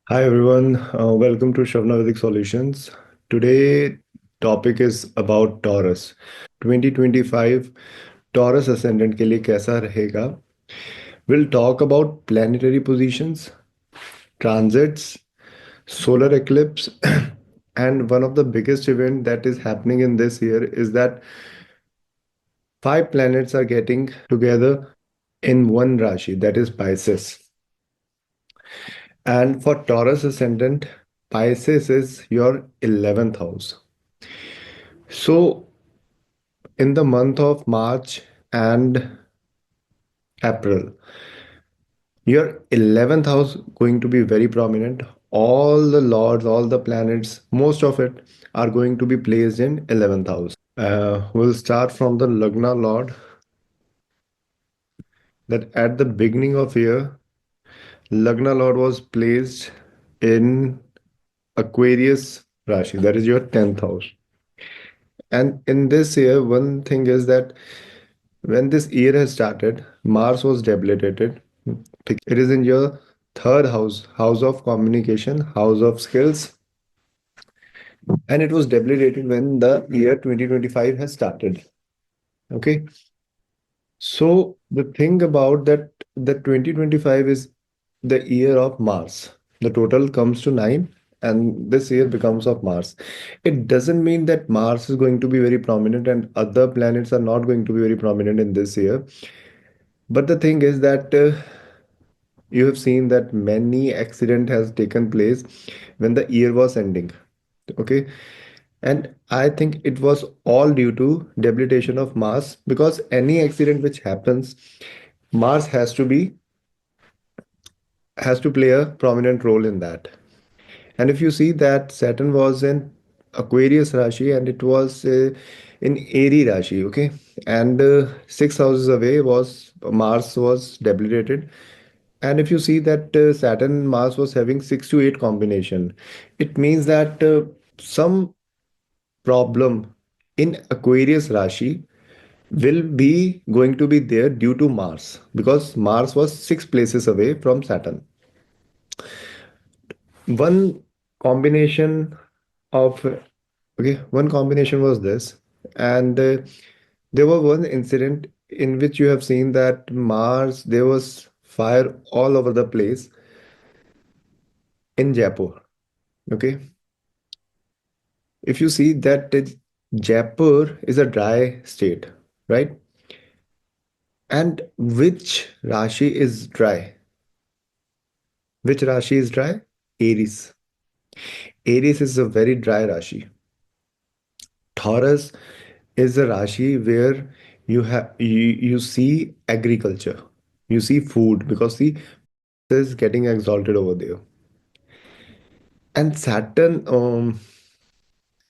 Hi everyone, welcome to Shravna Solutions. Today topic is about Taurus. 2025 Taurus ascendant के लिए कैसा रहेगा? We'll talk about planetary positions, transits, solar eclipse, and one of the biggest event that is happening in this year is that five planets are getting together in one Rashi, that is Pisces. And for Taurus ascendant, Pisces is your 11th house. So, in the month of March and April, your 11th house going to be very prominent. All the lords, all the planets, most of it are going to be placed in 11th house. We'll start from the Lagna Lord that at the beginning of year, Lagna Lord was placed in Aquarius Rashi, that is your 10th house. And in this year, one thing is that when this year has started, Mars was debilitated. It is in your third house, house of communication, house of skills, and it was debilitated when the year 2025 has started. Okay. So the thing about that, the 2025 is the year of Mars. The total comes to nine, and this year becomes of Mars. It doesn't mean that Mars is going to be very prominent and other planets are not going to be very prominent in this year. But the thing is that you have seen that many accident has taken place when the year was ending. Okay. And I think it was all due to debilitation of Mars because any accident which happens, Mars has to play a prominent role in that. And if you see that Saturn was in Aquarius Rashi and it was in Aries Rashi, okay, and six houses away was Mars was debilitated. And if you see that Saturn Mars was having 6 to 8 combination, it means that some problem in Aquarius Rashi will be going to be there due to Mars because Mars was 6 places away from Saturn. One combination of okay, one combination was this, and there was one incident in which you have seen that Mars there was fire all over the place in Jaipur. Okay, if you see that Jaipur is a dry state, right? And which Rashi is dry? Which Rashi is dry? Aries. Aries is a very dry Rashi. Taurus is a Rashi where you see agriculture, you see food because the is getting exalted over there. And Saturn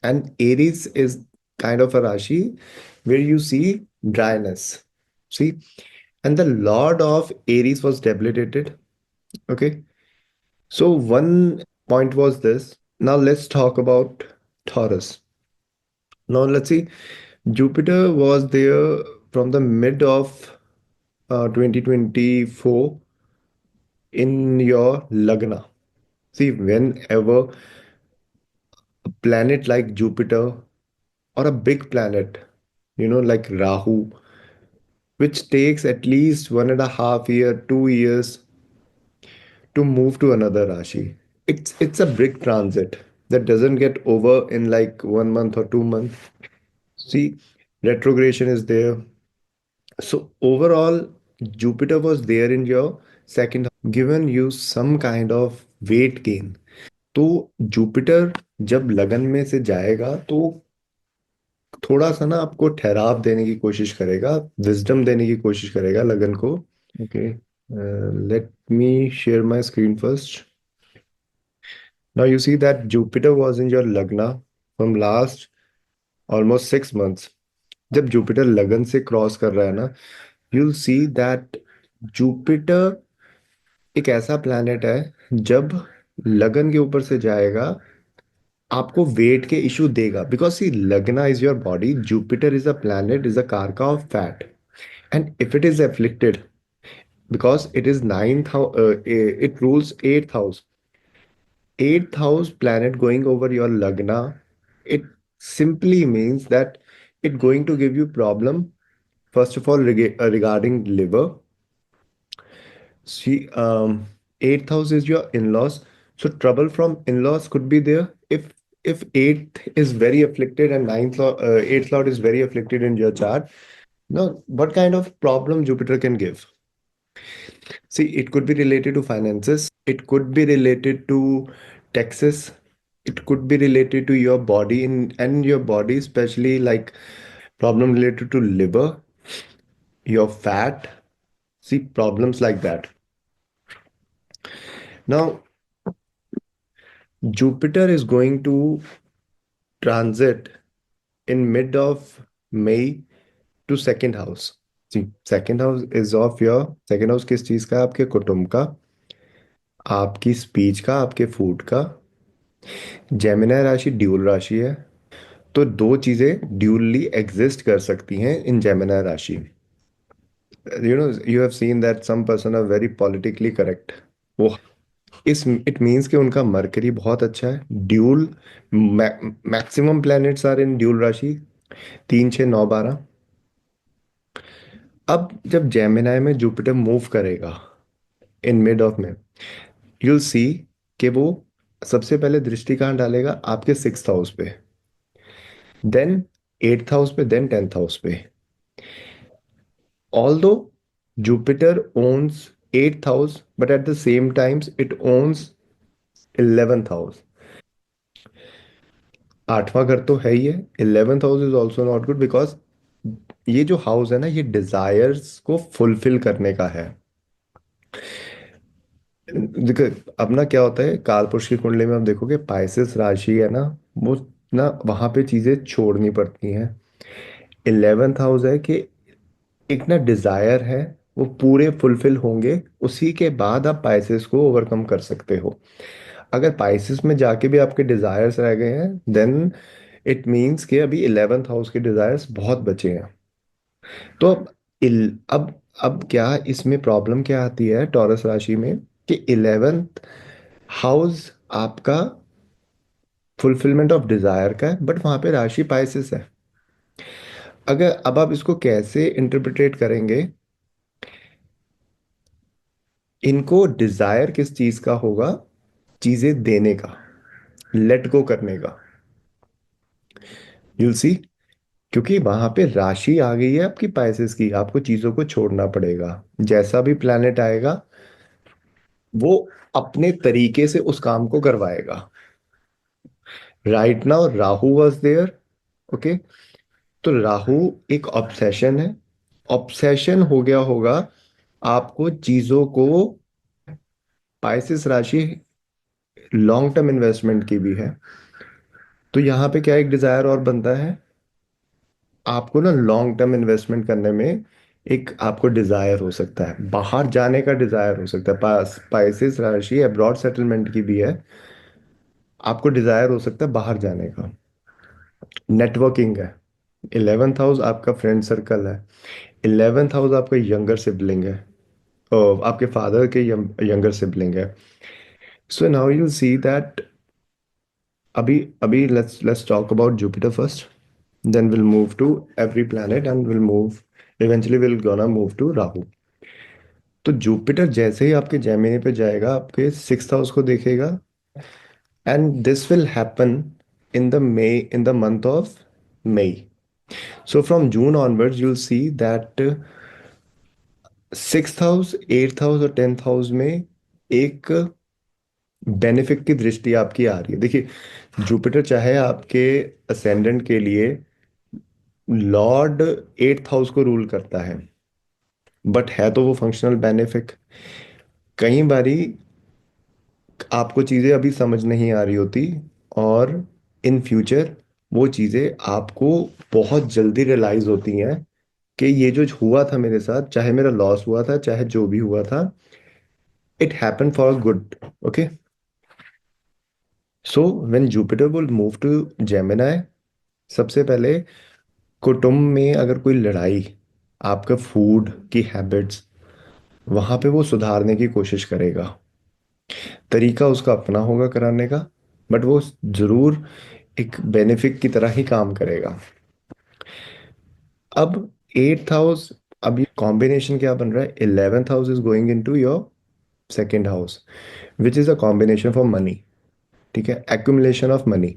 and Aries is kind of a Rashi where you see dryness. See, and the Lord of Aries was debilitated. Okay, so one point was this. Now let's talk about Taurus. Now let's see. Jupiter was there from the mid of 2024 in your Lagna. See, whenever a planet like Jupiter or a big planet, like Rahu, which takes at least 1.5 year, 2 years to move to another Rashi. It's a big transit that doesn't get over in like 1 month or 2 months. See, retrogression is there. So overall, Jupiter was there in your second, given you some kind of weight gain. तो Jupiter जब लगन में से जाएगा तो थोड़ा सा ना आपको ठहराव देने की कोशिश करेगा, विजडम देने की कोशिश करेगा लगन को. Okay, let me share my screen first. Now you see that Jupiter was in your लगना फ्रॉम लास्ट ऑलमोस्ट 6 मंथ्स. जब जुपिटर लगन से क्रॉस कर रहा है ना, you'll see that जुपिटर एक ऐसा प्लैनेट है जब लगन के ऊपर से जाएगा आपको वेट के इशू देगा because see lagna is your body. Jupiter is a planet is a karaka of fat and if it is afflicted because it is ninth house, it rules eighth house. Eighth house planet going over your Lagna, it simply means that it going to give you problem. First of all, regarding liver. See, eighth house is your in-laws. So trouble from in-laws could be there. If eighth is very afflicted and eighth lord is very afflicted in your chart. Now, what kind of problem Jupiter can give? See, it could be related to finances. It could be related to taxes. It could be related to your body and your body, especially like problem related to liver, your fat. See, problems like that. Now, Jupiter is going to transit in mid of May to second house. See, second house is of your second house किस चीज का है? आपके कुटुंब का, आपकी speech का, आपके फूड का। जेमिनी राशि ड्यूल राशि है, तो दो चीजें ड्यूअली एग्जिस्ट कर सकती हैं इन जेमिनी राशि। You have seen that some person are very politically correct. वो इस इट मीन्स कि उनका मरकरी बहुत अच्छा है। Dual maximum planets are in dual राशि, 3, 6, 9, 12। अब जब जेमिनाई में जुपिटर मूव करेगा इन मिड ऑफ में, यूल सी कि वो सबसे पहले दृष्टि कहाँ डालेगा? आपके सिक्स्थ हाउस पे, देन एट्थ हाउस पे, देन टेंथ हाउस पे। Although Jupiter owns eighth house, but at the same times it owns 11th house. आठवां घर तो है ही है। 11th house is also not good because ये जो हाउस है ना, ये डिजायर्स को फुलफिल करने का है। देखो, अब ना क्या होता है, कालपुरुष की कुंडली में आप देखोगे पाइसेस राशि है ना, वो ना वहां पे चीजें छोड़नी पड़ती हैं। 11th हाउस है कि एक ना डिजायर है, वो पूरे फुलफिल होंगे, उसी के बाद आप पाइसेस को ओवरकम कर सकते हो। अगर पाइसेस में जाके भी आपके डिजायर्स रह गए हैं, देन इट मीन्स कि अभी 11th हाउस के डिजायर्स बहुत बचे हैं। तो अब क्या इसमें प्रॉब्लम क्या आती है टॉरस राशि में, कि 11th हाउस आपका फुलफिलमेंट ऑफ डिजायर का है, बट वहां पे राशि पाइसेस है। अगर अब आप इसको कैसे इंटरप्रिटेट करेंगे? इनको डिजायर किस चीज का होगा? चीजें देने का, लेट गो करने का। यूल सी, क्योंकि वहां पे राशि आ गई है आपकी पाइसेस की, आपको चीजों को छोड़ना पड़ेगा। जैसा भी प्लेनेट आएगा, वो अपने तरीके से उस काम को करवाएगा। Right now Rahu was there. Okay, तो राहु एक ऑब्सेशन है। ऑब्सेशन हो गया होगा आपको चीजों को। पाइसेस राशि लॉन्ग टर्म इन्वेस्टमेंट की भी है। तो यहाँ पे क्या एक डिजायर और बनता है, आपको ना लॉन्ग टर्म इन्वेस्टमेंट करने में एक आपको डिजायर हो सकता है, बाहर जाने का डिजायर हो सकता है। स्पाइसेस राशि अब्रॉड सेटलमेंट की भी है। आपको डिजायर हो सकता है बाहर जाने का। नेटवर्किंग है। 11th हाउस आपका फ्रेंड सर्कल है। 11th हाउस आपका यंगर सिबलिंग है, आपके फादर के यंगर सिबलिंग है। So now you see that, अभी अभी let's talk about Jupiter first, then we'll move to every planet and we'll move, eventually we'll gonna move to Rahu. तो Jupiter जैसे ही आपके जेमिनी पे जाएगा, आपके सिक्स्थ हाउस को देखेगा, and this will happen in the month of May. So from June onwards you'll see that sixth house, eighth house और tenth house में एक बेनिफिट की दृष्टि आपकी आ रही है। देखिए, जुपिटर चाहे आपके असेंडेंट के लिए लॉर्ड एट्थ हाउस को रूल करता है, बट है तो वो फंक्शनल बेनिफिक। कई बारी आपको चीज़ें अभी समझ नहीं आ रही होती, और इन फ्यूचर वो चीज़ें आपको बहुत जल्दी रियलाइज होती हैं कि ये जो हुआ था मेरे साथ, चाहे मेरा लॉस हुआ था, चाहे जो भी हुआ था, it happen for good. Okay, so when Jupiter will move to Gemini, सबसे पहले कुटुंब में अगर कोई लड़ाई, आपका फूड की हैबिट्स, वहां पे वो सुधारने की कोशिश करेगा। तरीका उसका अपना होगा कराने का, बट वो जरूर एक बेनिफिट की तरह ही काम करेगा। अब एट्थ हाउस, अब ये कॉम्बिनेशन क्या बन रहा है, 11th house is going into your second house, which is a combination for money. ठीक है, accumulation of money.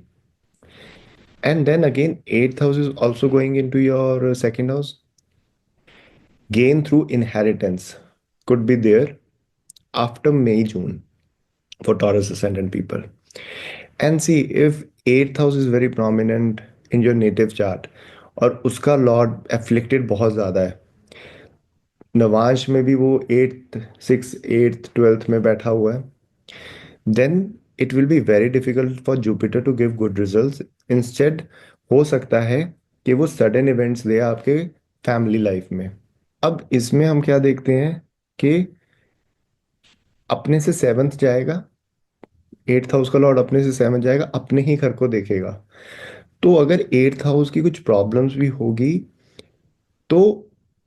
And then again eighth house is also going into your second house, gain through inheritance could be there after May June for Taurus ascendant people. And see, if eighth house is very prominent in your native chart और उसका Lord afflicted बहुत ज़्यादा है, नवांश में भी वो eighth, six, eighth, twelfth में बैठा हुआ है, then it will be very difficult for Jupiter to give good results. Instead हो सकता है कि वो सडन इवेंट्स दे आपके फैमिली लाइफ में। अब इसमें हम क्या देखते हैं कि अपने से सेवन्थ जाएगा, एट्थ हाउस का लॉर्ड अपने से सेवन्थ जाएगा, अपने ही घर को देखेगा। तो अगर एट्थ हाउस की कुछ प्रॉब्लम्स भी होगी तो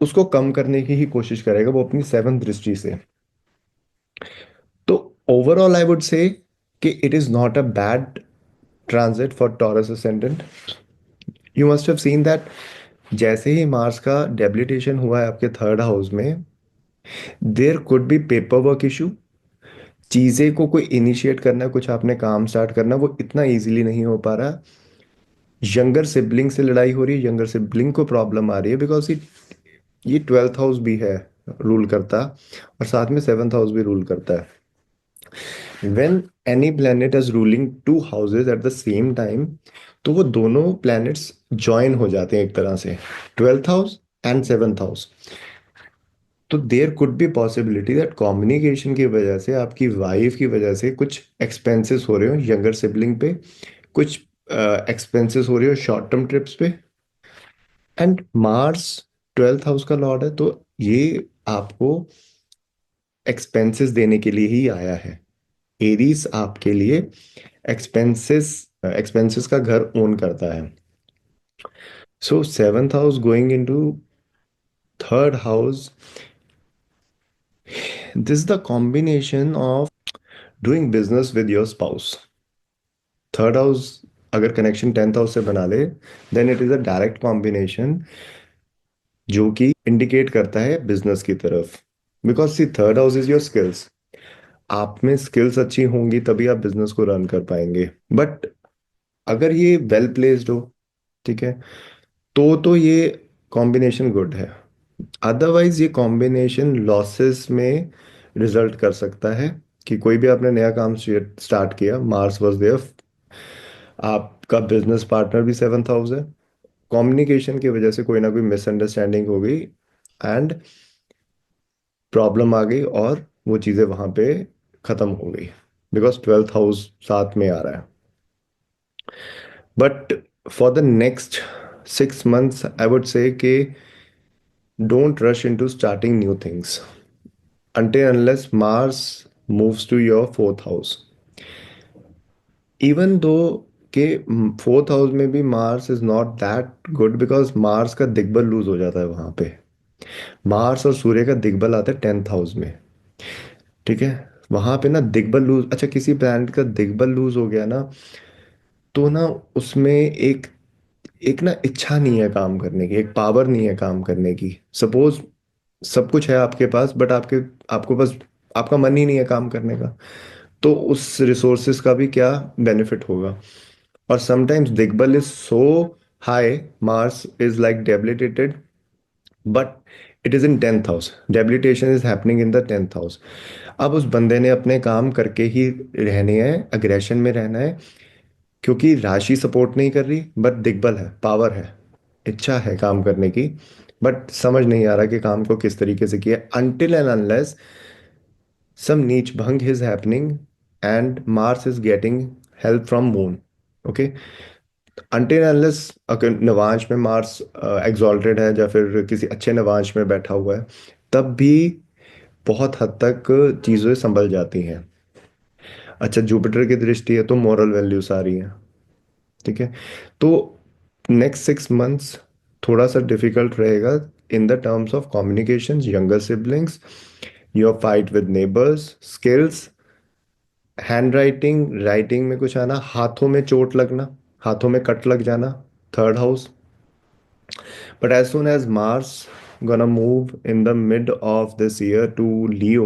उसको कम करने की ही कोशिश करेगा वो अपनी सेवन्थ दृष्टि से। तो ओवरऑल आई वुड से कि it is not a bad transit for Taurus ascendant. You must have seen that जैसे ही मार्स का डेबिलिटेशन हुआ है आपके थर्ड हाउस में, there could be paper work issue. चीजें को कोई इनिशिएट करना है, कुछ आपने काम स्टार्ट करना है, वो इतना इजीली नहीं हो पा रहा। यंगर सिबलिंग से लड़ाई हो रही है, यंगर सिबलिंग को प्रॉब्लम आ रही है, बिकॉज ये ट्वेल्थ हाउस भी है रूल करता, और साथ में सेवन्थ हाउस भी रूल करता है। When any planet is ruling to houses at the same time, तो वो दोनों प्लैनेट्स ज्वाइन हो जाते हैं एक तरह से, twelfth house and seventh house. तो there could be possibility that communication की वजह से, आपकी वाइफ की वजह से कुछ एक्सपेंसेस हो रहे हो यंगर सिबलिंग पे, कुछ एक्सपेंसेस हो रहे हो शॉर्ट टर्म ट्रिप्स पे। एंड मार्स ट्वेल्थ हाउस का लॉर्ड है, तो ये आपको एक्सपेंसेस देने के लिए ही आया है। एरीज आपके लिए एक्सपेंसेस एक्सपेंसेस का घर ओन करता है। So seventh house going into third house, this the combination of doing business with your spouse. Third house अगर कनेक्शन टेंथ हाउस से बना ले, then it is a direct combination जो कि इंडिकेट करता है बिजनेस की तरफ। Because see third house is your skills, आप में स्किल्स अच्छी होंगी तभी आप बिजनेस को रन कर पाएंगे। बट अगर ये वेल प्लेस्ड हो, ठीक है, तो ये कॉम्बिनेशन गुड है। अदरवाइज ये कॉम्बिनेशन लॉसेस में रिजल्ट कर सकता है कि कोई भी आपने नया काम स्टार्ट किया, मार्स वॉज देयर, आपका बिजनेस पार्टनर भी सेवन्थ हाउस है, कम्युनिकेशन की वजह से कोई ना कोई मिसअंडरस्टैंडिंग हो गई एंड प्रॉब्लम आ गई, और वो चीज़ें वहां पे खत्म हो गई, बिकॉज ट्वेल्थ हाउस साथ में आ रहा है। But for the next 6 months I would say कि don't rush into starting new things until unless Mars moves to your fourth house. Even though के फोर्थ हाउस में भी Mars is not that good, because Mars का दिग्बल loose हो जाता है वहां पे। मार्स और सूर्य का दिग्बल आता है टेंथ हाउस में। ठीक है, वहां पे ना दिग्बल लूज, अच्छा किसी प्लैनेट का दिग्बल लूज हो गया ना, तो ना उसमें एक एक ना इच्छा नहीं है काम करने की, एक पावर नहीं है काम करने की। सपोज सब कुछ है आपके पास, बट आपको बस आपका मन ही नहीं है काम करने का, तो उस रिसोर्सेज का भी क्या बेनिफिट होगा। और sometimes digbala is so high, Mars is like debilitated, but it is in tenth house, debilitation is happening in the tenth house. अब उस बंदे ने अपने काम करके ही रहने हैं, अग्रेशन में रहना है, क्योंकि राशि सपोर्ट नहीं कर रही, बट दिग्बल है, पावर है, इच्छा है काम करने की, बट समझ नहीं आ रहा कि काम को किस तरीके से किया, until and unless some niche bhang is happening and Mars is getting help from Moon. Okay, until unless अगर नवांश में मार्स एग्जॉल्टेड है या फिर किसी अच्छे नवांश में बैठा हुआ है, तब भी बहुत हद तक चीज़ें संभल जाती हैं। अच्छा जुपिटर की दृष्टि है तो मोरल वैल्यूज आ रही हैं। ठीक है, तो नेक्स्ट 6 months थोड़ा सा डिफिकल्ट रहेगा in the terms of communication, younger siblings, your fight with neighbours, skills, hand writing, writing में कुछ आना, हाथों में चोट लगना, हाथों में कट लग जाना, third house. But as soon as Mars gonna move in the mid of this year to Leo,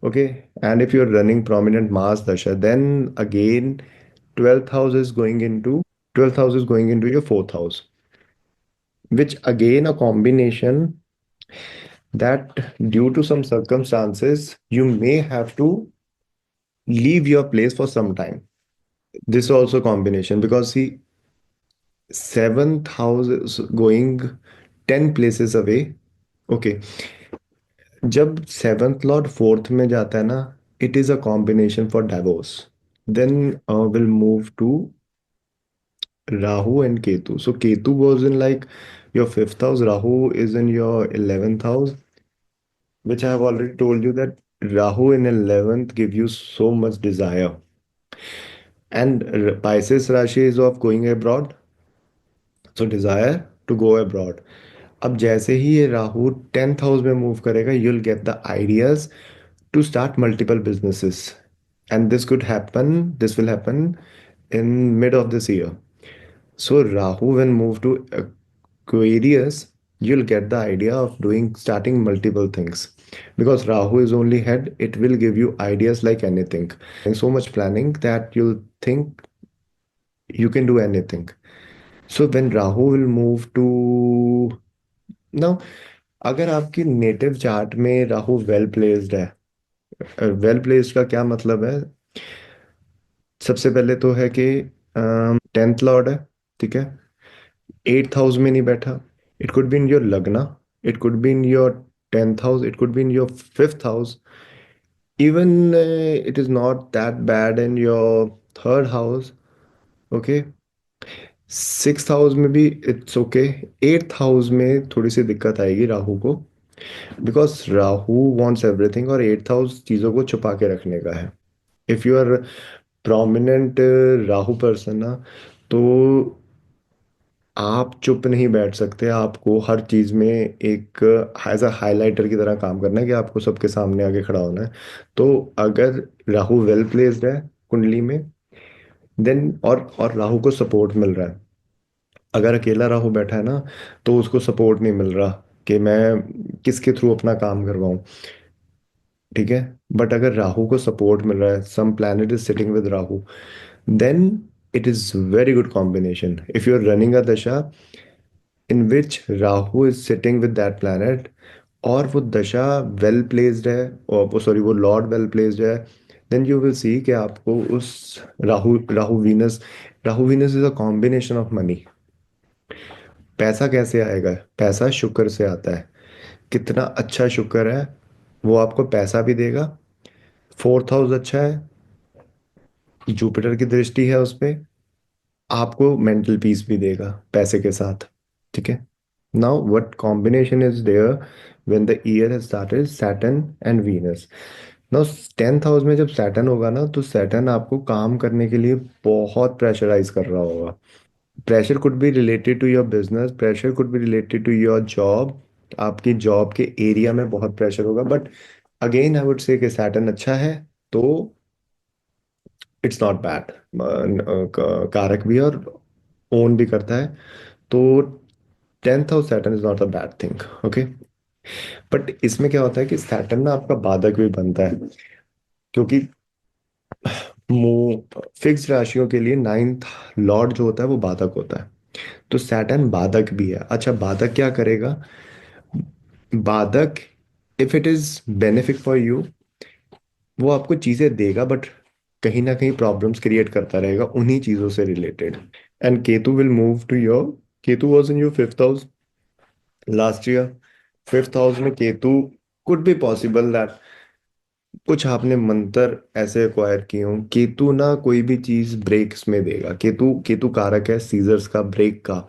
okay, and if you're running prominent Mars Dasha, then again 12th house is going into 12th house is going into your fourth house, which again a combination that due to some circumstances you may have to leave your place for some time. This also combination because see, seventh house is going 10 places away. Okay, जब seventh lord fourth में जाता है ना, it is a combination for divorce. Then will move to Rahu and Ketu. So Ketu was in like your fifth house, Rahu is in your 11th house, which I have already told you that Rahu in 11th give you so much desire. And Pisces Rashi is of going abroad, so desire to go abroad. अब जैसे ही ये Rahu 10th house में move करेगा, you'll get the ideas to start multiple businesses. And this will happen in mid of this year. So Rahu when move to Aquarius, you'll get the idea of starting multiple things. Because Rahu is only head, it will give you ideas like anything. And so much planning that you'll think you can do anything. So when Rahu will move to now, अगर आपकी native chart में Rahu well placed है, well placed का क्या मतलब है? सबसे पहले तो है कि टेंथ लॉर्ड है, ठीक है, एट्थ हाउस में नहीं बैठा. It could be in your lagna, it could be in your tenth house, it could be in your fifth house. Even it is not that bad in your third house. Okay, six house में भी it's okay. Eighth house में थोड़ी सी दिक्कत आएगी राहु को, because Rahu wants everything और eighth house चीज़ों को छुपा के रखने का है. If you are prominent Rahu person ना, तो आप चुप नहीं बैठ सकते. आपको हर चीज में एक एज अ हाइलाइटर की तरह काम करना है कि आपको सबके सामने आगे खड़ा होना है. तो अगर राहु वेल प्लेस्ड है कुंडली में, देन और राहु को सपोर्ट मिल रहा है. अगर अकेला राहु बैठा है ना, तो उसको सपोर्ट नहीं मिल रहा कि मैं किसके थ्रू अपना काम करवाऊं. ठीक है, बट अगर राहु को सपोर्ट मिल रहा है, some planet is sitting with Rahu, then it is very good combination. If you're running a dasha in which Rahu is sitting with that planet, और वो दशा वेल प्लेस्ड है, और वो सॉरी वो लॉर्ड वेल प्लेस्ड है, देन यू विल सी कि आपको उस Rahu Rahu Venus is a combination of money. पैसा कैसे आएगा? पैसा शुक्र से आता है. कितना अच्छा शुक्र है, वो आपको पैसा भी देगा. फोर्थ हाउस अच्छा है, जुपिटर की दृष्टि है उस पे, आपको मेंटल पीस भी देगा पैसे के साथ. ठीक है. Now what combination is there when the year has started? Saturn and Venus. Now tenth house में जब सैटर्न होगा ना, तो सैटर्न आपको काम करने के लिए बहुत प्रेशराइज कर रहा होगा. Pressure could be related to your business, pressure could be related to your job. आपकी जॉब के एरिया में बहुत प्रेशर होगा. But again I would say कि सैटर्न अच्छा है, तो इट्स नॉट बैड. कारक भी है और ओन भी करता है. तो tenth house Saturn is not a bad thing. Okay, but इसमें क्या होता है कि सैटर्न ना आपका बाधक भी बनता है, क्योंकि फिक्स राशियों के लिए नाइन्थ लॉर्ड जो होता है वो बाधक होता है. तो सैटर्न बाधक भी है. अच्छा, बाधक क्या करेगा? बाधक, if it is benefit for you, वो आपको चीजें देगा, बट कहीं ना कहीं प्रॉब्लम्स क्रिएट करता रहेगा उन्हीं चीजों से related. And Ketu will move to your, Ketu was in your fifth house last year. Fifth house में Ketu, could be possible that कुछ आपने मंत्र ऐसे एक्वायर किए हों. केतु ना कोई भी चीज ब्रेक्स में देगा. केतु केतु कारक है सीजर्स का, ब्रेक का.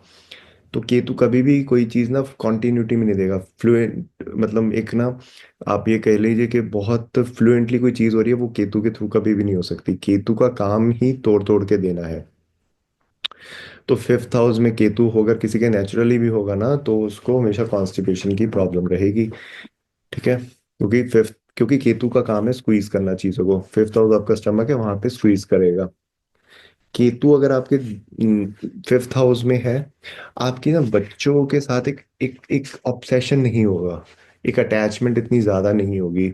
तो केतु कभी भी कोई चीज ना कॉन्टिन्यूटी में नहीं देगा. फ्लुएंट मतलब एक ना, आप ये कह लीजिए कि बहुत फ्लुएंटली कोई चीज हो रही है, वो केतु के थ्रू कभी भी नहीं हो सकती. केतु का काम ही तोड़ तोड़ के देना है. तो फिफ्थ हाउस में केतु होकर किसी के नेचुरली भी होगा ना, तो उसको हमेशा कॉन्स्टिपेशन की प्रॉब्लम रहेगी. ठीक है, क्योंकि फिफ्थ क्योंकि केतु का काम है स्क्वीज करना चीजों को। फिफ्थ हाउस आपका स्टमक है, वहां पे स्क्वीज करेगा। केतु अगर आपके फिफ्थ हाउस में है, आपकी ना बच्चों के साथ एक एक एक ऑब्सेशन नहीं होगा, एक अटैचमेंट इतनी ज्यादा नहीं होगी।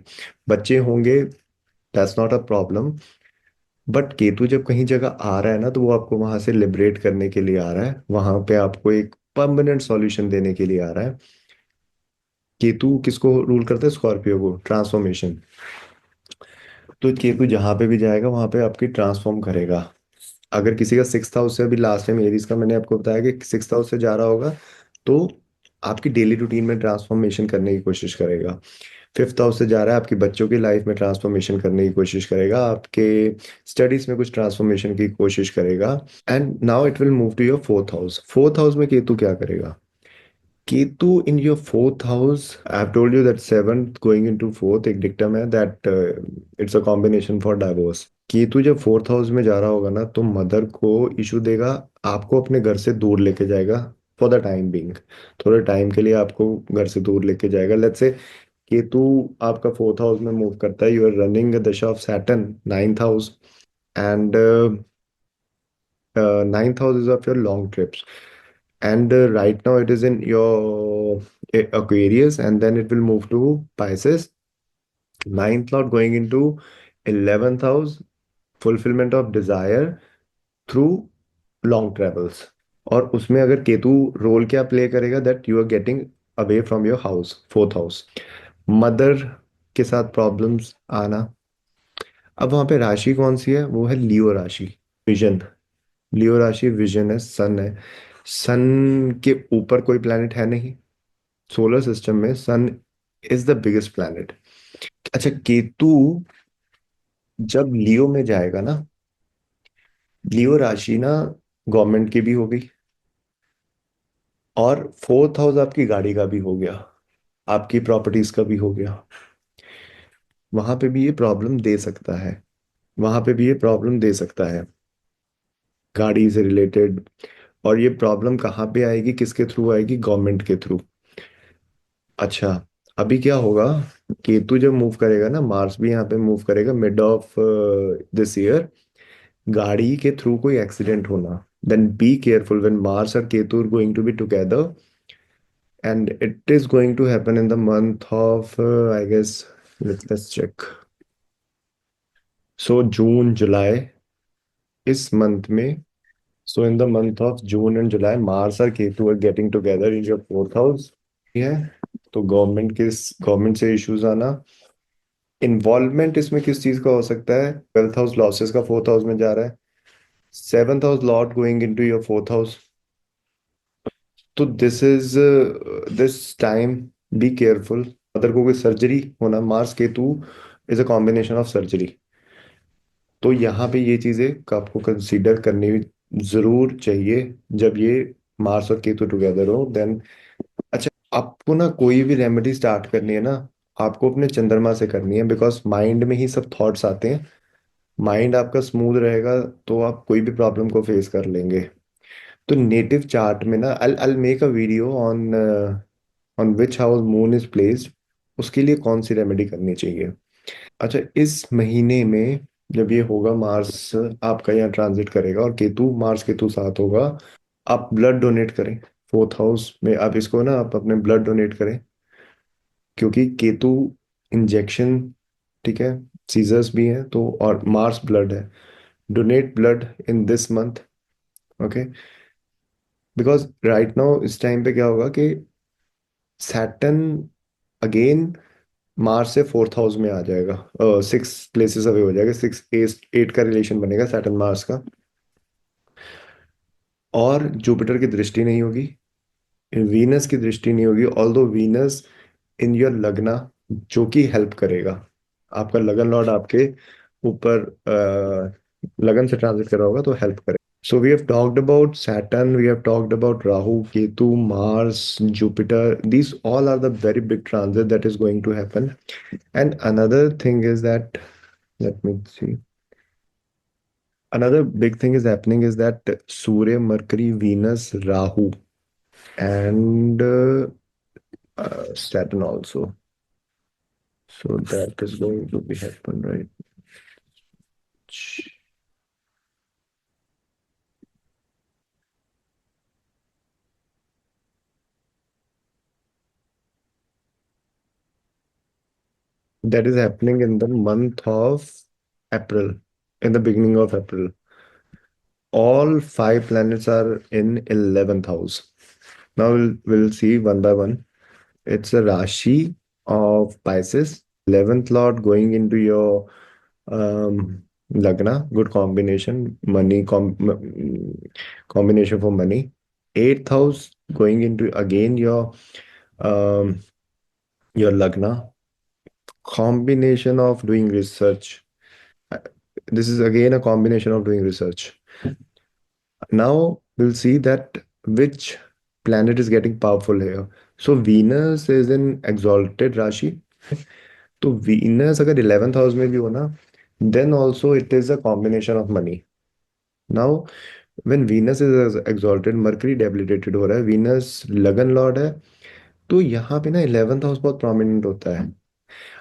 बच्चे होंगे, that's not a problem. But Ketu जब कहीं जगह आ रहा है ना, तो वो आपको वहां से लिबरेट करने के लिए आ रहा है, वहां पे आपको एक परमानेंट सॉल्यूशन देने के लिए आ रहा है। केतु किसको रूल करता है? स्कॉर्पियो को, ट्रांसफॉर्मेशन। तो केतु जहां पे भी जाएगा वहां पे आपकी ट्रांसफॉर्म करेगा। अगर किसी का सिक्स हाउस से, अभी लास्ट टाइम एरीज का मैंने आपको बताया कि सिक्स हाउस से जा रहा होगा, तो आपकी डेली रूटीन में ट्रांसफॉर्मेशन करने की कोशिश करेगा। फिफ्थ हाउस से जा रहा है, आपकी बच्चों की लाइफ में ट्रांसफॉर्मेशन करने की कोशिश करेगा, आपके स्टडीज में कुछ ट्रांसफॉर्मेशन की कोशिश करेगा। And now it will move to your fourth house. Fourth house में केतु क्या करेगा? Ketu in your fourth house, I have told you that seventh going into fourth एक डिक्टम है that it's a combination for divorce. Ketu जब fourth house में जा रहा होगा ना, तो मदर को इशू देगा, आपको अपने घर से दूर लेके जाएगा फॉर द टाइम बीइंग। थोड़े टाइम के लिए आपको घर से दूर लेके जाएगा। लेट्स से केतु आपका फोर्थ हाउस में मूव करता है, यू आर रनिंग दशा of Saturn ninth house, and ninth house is of your long trips. And right now it is in your Aquarius, and then it will move to Pisces. Ninth lord going into 11th house, fulfillment of desire through long travels. और उसमें अगर Ketu role क्या play करेगा, that you are getting away from your house, fourth house. Mother के साथ problems आना। अब वहां पे राशि कौन सी है? वो है लियो राशि, विजन। लियो राशि विजन है, सन है। सन के ऊपर कोई प्लैनेट है नहीं सोलर सिस्टम में। सन इज द बिगेस्ट प्लैनेट। अच्छा, केतु जब लियो में जाएगा ना, लियो राशि ना गवर्नमेंट की भी हो गई, और फोर्थ हाउस आपकी गाड़ी का भी हो गया, आपकी प्रॉपर्टीज का भी हो गया। वहां पे भी ये प्रॉब्लम दे सकता है, वहां पे भी ये प्रॉब्लम दे सकता है, गाड़ी से रिलेटेड। और ये प्रॉब्लम कहाँ पे आएगी, किसके थ्रू आएगी? गवर्नमेंट के थ्रू। अच्छा, अभी क्या होगा? केतु जब मूव करेगा ना, मार्स भी यहाँ पे मूव करेगा मिड ऑफ दिस ईयर। गाड़ी के थ्रू कोई एक्सीडेंट होना, then be careful when Mars और Ketu are going to be together. And it is going to happen in the month of I guess, let's check. So June July, इस month में। So in the month of June and July, Mars और Ketu are getting together in your fourth house. है, तो government से issues आना। Involvement इसमें किस चीज का हो सकता है? ट्वेल्थ हाउस लॉसेस का फोर्थ हाउस में जा रहा है। Seventh house Lord going into your fourth house. तो दिस टाइम, बी केयरफुल। अगर कोई सर्जरी होना, Mars Ketu is a combination of surgery. तो यहाँ पे ये चीजें का आपको कंसीडर करनी जरूर चाहिए जब ये मार्स और केतु टुगेदर हो, देन। अच्छा, आपको ना कोई भी रेमेडी स्टार्ट करनी है ना, आपको अपने चंद्रमा से करनी है, बिकॉज माइंड में ही सब थॉट्स आते हैं। माइंड आपका स्मूथ रहेगा तो आप कोई भी प्रॉब्लम को फेस कर लेंगे। तो नेटिव चार्ट में ना, I make a video on which house moon is placed, उसके लिए कौन सी रेमेडी करनी चाहिए। अच्छा, इस महीने में जब ये होगा, मार्स आपका यहाँ ट्रांजिट करेगा और केतु, मार्स केतु साथ होगा, आप ब्लड डोनेट करें। फोर्थ हाउस में आप इसको ना, आप अपने ब्लड डोनेट करें, क्योंकि केतु इंजेक्शन, ठीक है, सीजर्स भी हैं तो, और मार्स ब्लड है। Donate blood in this month, okay. Because right now इस टाइम पे क्या होगा कि सैटर्न अगेन मार्स से फोर्थ हाउस में आ जाएगा, सिक्स प्लेसेस अवे हो जाएगा, सिक्स एट का रिलेशन बनेगा सैटर्न मार्स का। और जुपिटर की दृष्टि नहीं होगी, वीनस की दृष्टि नहीं होगी, ऑल्दो वीनस इन योर लग्ना, जो कि हेल्प करेगा। आपका लगन लॉर्ड आपके ऊपर लगन से ट्रांजिट कर रहा होगा तो हेल्प करेगा। So we have talked about Saturn, we have talked about Rahu, Ketu, Mars, Jupiter. These all are the very big transit that is going to happen. And another thing is that, let me see. Another big thing is happening is that Surya, Mercury, Venus, Rahu, and Saturn also. So that is going to be happen, right? That is happening in the month of April, in the beginning of April. All five planets are in 11th house. Now we'll see one by one. It's a Rashi of Pisces, 11th Lord going into your Lagna, good combination, combination for money. 8th house going into again um, your Lagna, combination of doing research. Uh, This is again a combination of doing research. Now we'll see that which planet is getting powerful here. So Venus is in exalted Rashi. तो Venus अगर 11th house में भी हो ना, then also it is a combination of money. Now when Venus is exalted, Mercury debilitated हो रहा है, Venus लगन लॉर्ड है, तो यहाँ पे ना 11th हाउस बहुत प्रोमिनेंट होता है.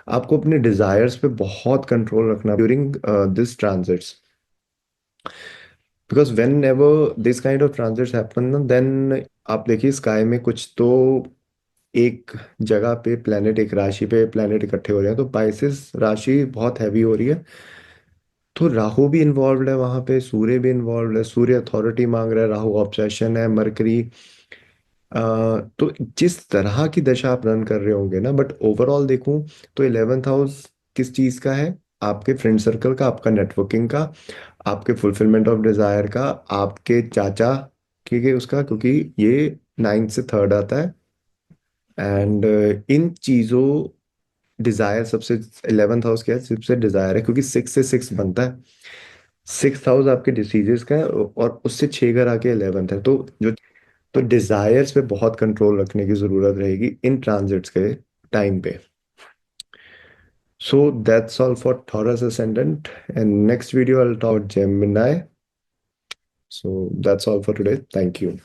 आपको अपने डिजायर्स पे बहुत कंट्रोल रखना during this transits. Because when ever this kind of transits happen ना, देन आप देखिए स्काई में कुछ तो एक जगह पे प्लेनेट, एक राशि पे प्लेनेट इकट्ठे हो रहे हैं, तो पाइसेस राशि बहुत हैवी हो रही है. तो राहु भी इन्वॉल्व है वहां पे, सूर्य भी इन्वॉल्व है, सूर्य अथॉरिटी मांग रहा है, राहु ऑब्सेशन है, मरकरी. तो जिस तरह की दशा आप रन कर रहे होंगे ना, बट ओवरऑल देखूं तो 11th हाउस किस चीज का है? आपके फ्रेंड सर्कल का, आपका नेटवर्किंग का, आपके फुलफिलमेंट ऑफ डिजायर का, आपके चाचा के उसका, क्योंकि ये 9th से 3rd आता है. एंड इन चीजों, डिजायर सबसे, 11th हाउस क्या है? सबसे डिजायर है, क्योंकि 6 से 6 बनता है. 6th हाउस आपके डिसीजेस का है, और उससे 6 घर आके 11th है. तो डिजायर्स पे बहुत कंट्रोल रखने की जरूरत रहेगी इन ट्रांजिट्स के टाइम पे. So that's all for Taurus ascendant. And next video, I'll talk Gemini. So that's all for today. Thank you.